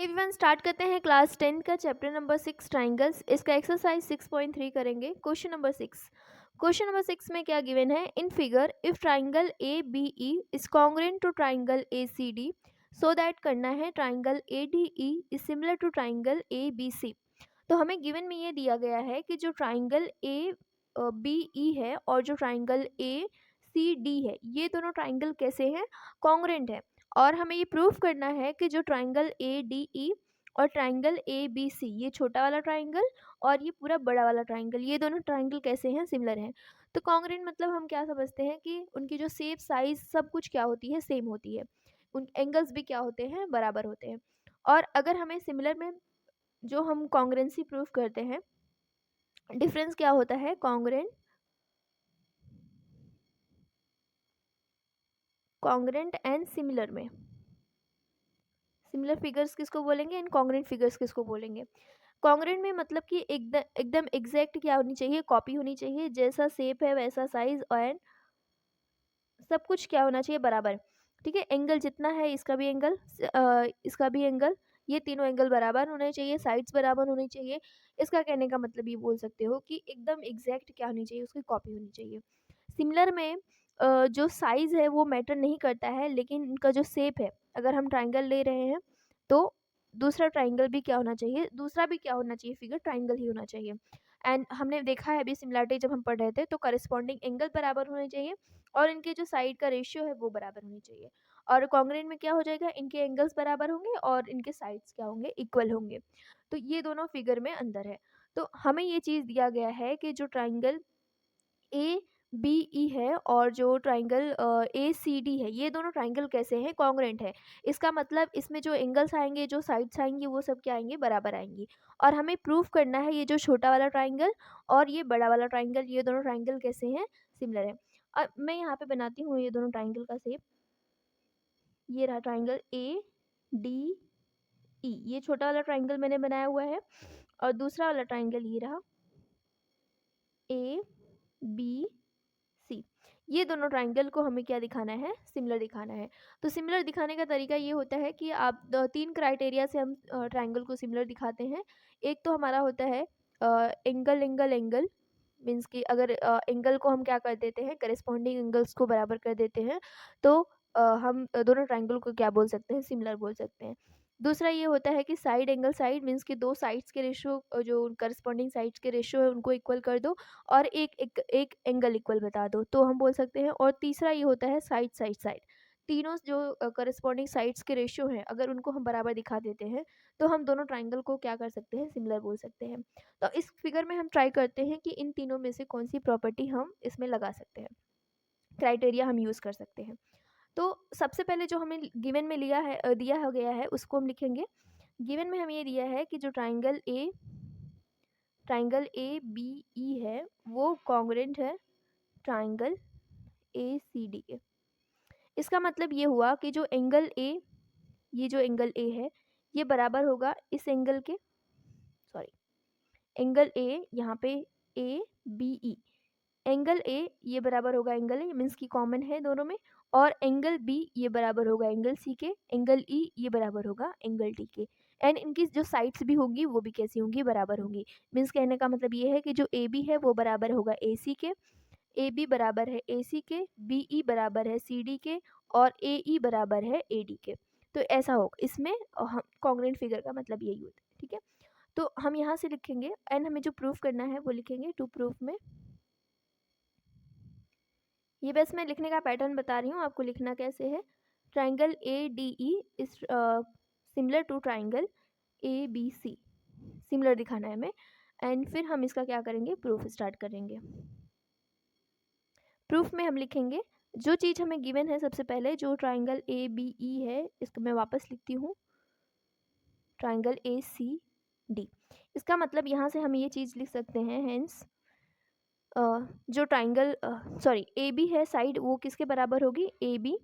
Everyone start करते हैं class 10 का चैप्टर नंबर 6 ट्राइंगल्स। इसका एक्सरसाइज 6.3 करेंगे। क्वेश्चन नंबर 6 में क्या गिवन है? In figure if triangle A B E is congruent to triangle A C D, so that करना है triangle A D E is similar to triangle A B C. तो हमें given में ये दिया गया है कि जो ट्राइंगल ए बी ई है और जो ट्राइंगल ए सी डी है, ये दोनों ट्राइंगल कैसे हैं? कॉन्ग्रुएंट है। और हमें ये प्रूफ करना है कि जो ट्राइंगल ए डी ई और ट्राइंगल ए बी सी, ये छोटा वाला ट्राइंगल और ये पूरा बड़ा वाला ट्राइंगल, ये दोनों ट्राइंगल कैसे हैं? सिमिलर हैं। तो कॉन्ग्रुएंट मतलब हम क्या समझते हैं कि उनकी जो शेप, साइज, सब कुछ क्या होती है? सेम होती है। उन एंगल्स भी क्या होते हैं? बराबर होते हैं। और अगर हमें सिमिलर में जो हम कॉन्ग्रुएंसी प्रूफ करते हैं, डिफरेंस क्या होता है? कॉन्ग्रुएंट एंड सिमिलर में सिमिलर फिगर्स किसको बोलेंगे? इनकॉन्ग्रुएंट फिगर्स किसको बोलेंगे? कॉन्ग्रुएंट में मतलब कि एकदम एकदम एग्जैक्ट क्या होनी चाहिए? कॉपी होनी चाहिए। जैसा शेप है वैसा साइज और सब कुछ क्या होना चाहिए? बराबर। ठीक है। एंगल जितना है इसका भी एंगल, इसका भी एंगल, ये तीनों एंगल बराबर होने चाहिए, साइड्स बराबर होनी चाहिए। इसका कहने का मतलब ये बोल सकते हो कि एकदम एग्जैक्ट क्या होनी चाहिए? उसकी कॉपी होनी चाहिए। सिमिलर में जो साइज़ है वो मैटर नहीं करता है, लेकिन इनका जो शेप है, अगर हम ट्राइंगल ले रहे हैं तो दूसरा ट्राइंगल भी क्या होना चाहिए? दूसरा भी क्या होना चाहिए? फिगर ट्राइंगल ही होना चाहिए। एंड हमने देखा है अभी सिमिलरिटी जब हम पढ़ रहे थे, तो करस्पॉन्डिंग एंगल बराबर होने चाहिए और इनके जो साइड का रेशियो है वो बराबर होनी चाहिए। और कॉन्ग्रुएंट में क्या हो जाएगा? इनके एंगल्स बराबर होंगे और इनके साइड्स क्या होंगे? इक्वल होंगे। तो ये दोनों फिगर में अंदर है। तो हमें ये चीज़ दिया गया है कि जो ट्राइंगल ए बी ई है और जो ट्राइंगल ए सी डी है, ये दोनों ट्राइंगल कैसे हैं? कॉन्ग्रुएंट है। इसका मतलब इसमें जो एंगल्स आएंगे, जो साइड्स आएंगी, वो सब क्या आएंगे? बराबर आएंगी। और हमें प्रूफ करना है ये जो छोटा वाला ट्राइंगल और ये बड़ा वाला ट्राइंगल, ये दोनों ट्राइंगल कैसे हैं? सिमिलर है। और मैं यहाँ पे बनाती हूँ ये दोनों ट्राइंगल का शेप। ये रहा ट्राइंगल ए डी ई, ये छोटा वाला ट्राइंगल मैंने बनाया हुआ है। और दूसरा वाला ट्राइंगल ये रहा ए बी सी। ये दोनों ट्राइंगल को हमें क्या दिखाना है? सिमिलर दिखाना है। तो सिमिलर दिखाने का तरीका ये होता है कि आप 3 क्राइटेरिया से हम ट्राइंगल को सिमिलर दिखाते हैं। एक तो हमारा होता है एंगल एंगल एंगल, मीन्स कि अगर एंगल को हम क्या कर देते हैं? करेस्पॉन्डिंग एंगल्स को बराबर कर देते हैं, तो हम दोनों ट्राइंगल को क्या बोल सकते हैं? सिमिलर बोल सकते हैं। दूसरा ये होता है कि साइड एंगल साइड, मीन्स कि दो साइड्स के रेशियो, जो करस्पॉन्डिंग साइड्स के रेशियो है उनको इक्वल कर दो और एक एंगल इक्वल बता दो, तो हम बोल सकते हैं। और तीसरा ये होता है साइड साइड साइड, तीनों जो करस्पॉन्डिंग साइड्स के रेशियो हैं, अगर उनको हम बराबर दिखा देते हैं तो हम दोनों ट्राइंगल को क्या कर सकते हैं? सिमिलर बोल सकते हैं। तो इस फिगर में हम ट्राई करते हैं कि इन तीनों में से कौन सी प्रॉपर्टी हम इसमें लगा सकते हैं, क्राइटेरिया हम यूज़ कर सकते हैं। तो सबसे पहले जो हमें गिवन में दिया हो गया है उसको हम लिखेंगे। गिवन में हमें ये दिया है कि जो ट्राइंगल ए बी ई है वो कॉन्ग्रुएंट है ट्राइंगल ए सी डी के। इसका मतलब ये हुआ कि जो एंगल ए, ये जो एंगल ए है, ये बराबर होगा इस एंगल के, सॉरी, एंगल ए यहाँ पे ए बी ई, एंगल ए ये बराबर होगा एंगल ए, मीन्स की कॉमन है दोनों में। और एंगल बी ये बराबर होगा एंगल सी के, एंगल ई ये बराबर होगा एंगल डी के। एंड इनकी जो साइड्स भी होंगी वो भी कैसी होंगी? बराबर होंगी। मीन्स कहने का मतलब ये है कि जो ए बी है वो बराबर होगा ए सी के, ए बी बराबर है ए सी के, बी ई बराबर है सी डी के और ए ई बराबर है ए डी के। तो ऐसा होगा इसमें। हम कॉन्ग्रुएंट फिगर का मतलब यही होता है। ठीक है। तो हम यहाँ से लिखेंगे एंड हमें जो प्रूफ करना है वो लिखेंगे टू प्रूफ में। ये बस मैं लिखने का पैटर्न बता रही हूँ, आपको लिखना कैसे है। Triangle A D E is similar to triangle A B C, similar दिखाना है हमें। एंड फिर हम इसका क्या करेंगे? प्रूफ स्टार्ट करेंगे। प्रूफ में हम लिखेंगे जो चीज़ हमें गिवन है, सबसे पहले जो ट्राइंगल ए बी ई है, इसको मैं वापस लिखती हूँ, ट्राइंगल ए सी डी। इसका मतलब यहाँ से हम ये चीज़ लिख सकते हैं, हेंस जो ट्राइंगल सॉरी ए बी है साइड, वो किसके बराबर होगी? A B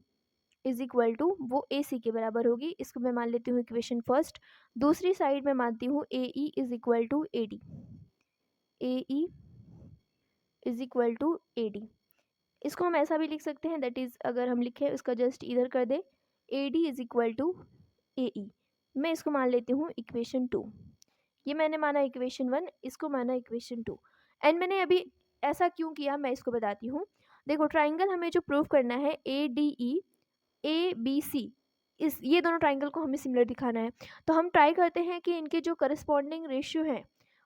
is equal to वो ए सी के बराबर होगी। इसको मैं मान लेती हूँ इक्वेशन फर्स्ट। दूसरी साइड में मानती हूँ A E is equal to A D, A E is equal to A D. इसको हम ऐसा भी लिख सकते हैं, दैट इज़ अगर हम लिखें इसका जस्ट इधर कर दे, A D is equal to A E, मैं इसको मान लेती हूँ इक्वेशन 2। ये मैंने माना इक्वेशन 1, इसको माना इक्वेशन 2। एंड मैंने अभी ऐसा क्यों किया मैं इसको बताती हूँ। देखो ट्राइंगल हमें जो प्रूव करना है ADE ABC, इस ये दोनों ट्राइंगल को हमें सिमिलर दिखाना है। तो हम ट्राई करते हैं कि इनके जो करस्पॉन्डिंग रेशियो हैं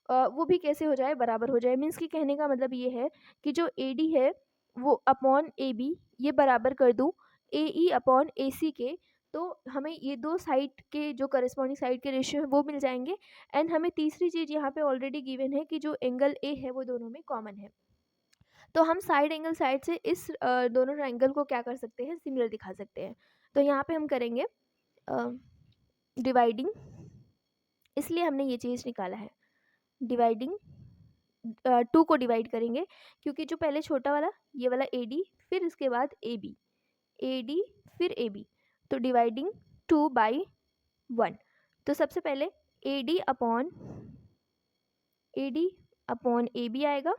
वो भी कैसे हो जाए, बराबर हो जाए। मीन्स कि कहने का मतलब ये है कि जो AD है वो अपॉन AB ये बराबर कर दूँ AE अपॉन AC के, तो हमें ये दो साइड के जो करस्पॉन्डिंग साइड के रेशियो है वो मिल जाएंगे। एंड हमें तीसरी चीज़ यहाँ पे ऑलरेडी गिवन है कि जो एंगल A है वो दोनों में कॉमन है। तो हम साइड एंगल साइड से इस दोनों ट्राइंगल को क्या कर सकते हैं, सिमिलर दिखा सकते हैं। तो यहाँ पे हम करेंगे डिवाइडिंग, इसलिए हमने ये चीज़ निकाला है। डिवाइडिंग 2 को डिवाइड करेंगे क्योंकि जो पहले छोटा वाला ये वाला AD, फिर इसके बाद AB, AD फिर AB, तो डिवाइडिंग 2 बाई 1। तो सबसे पहले AD अपॉन AB आएगा,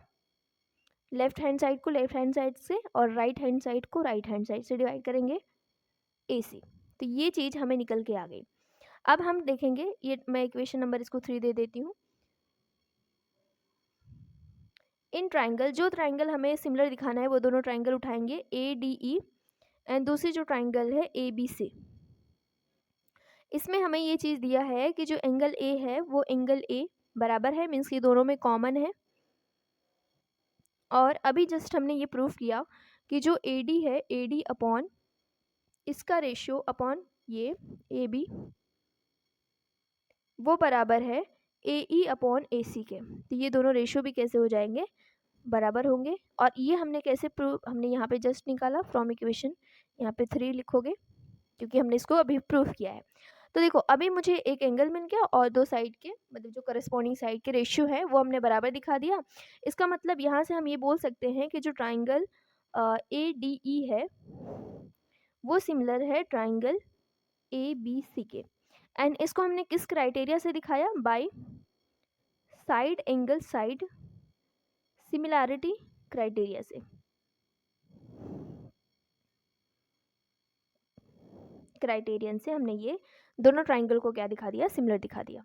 लेफ्ट हैंड साइड को लेफ्ट हैंड साइड से और राइट हैंड साइड को राइट हैंड साइड से डिवाइड करेंगे AC। तो ये चीज़ हमें निकल के आ गई। अब हम देखेंगे, ये मैं इक्वेशन नंबर इसको 3 दे देती हूँ। इन ट्राइंगल, जो ट्राइंगल हमें सिमिलर दिखाना है वो दोनों ट्राइंगल उठाएंगे ADE एंड दूसरी जो ट्राइंगल है ABC। इसमें हमें ये चीज़ दिया है कि जो एंगल A है वो एंगल A बराबर है, मीन्स ये दोनों में कॉमन है। और अभी जस्ट हमने ये प्रूफ किया कि जो AD है AD अपॉन इसका रेशियो अपॉन ये AB वो बराबर है AE अपॉन AC के। तो ये दोनों रेशियो भी कैसे हो जाएंगे, बराबर होंगे। और ये हमने कैसे प्रूव, हमने यहाँ पे जस्ट निकाला फ्रॉम इक्वेशन, यहाँ पे 3 लिखोगे क्योंकि हमने इसको अभी प्रूव किया है। तो देखो अभी मुझे एक एंगल मिल गया और दो साइड के मतलब जो करस्पॉन्डिंग साइड के रेशियो है वो हमने बराबर दिखा दिया। इसका मतलब यहाँ से हम ये बोल सकते हैं कि जो ट्राइंगल ADE है वो सिमिलर है ट्राइंगल ABC के। एंड इसको हमने किस क्राइटेरिया से दिखाया, by side angle side similarity criteria से। क्राइटेरियन से हमने ये दोनों ट्राइंगल को क्या दिखा दिया, सिमिलर दिखा दिया।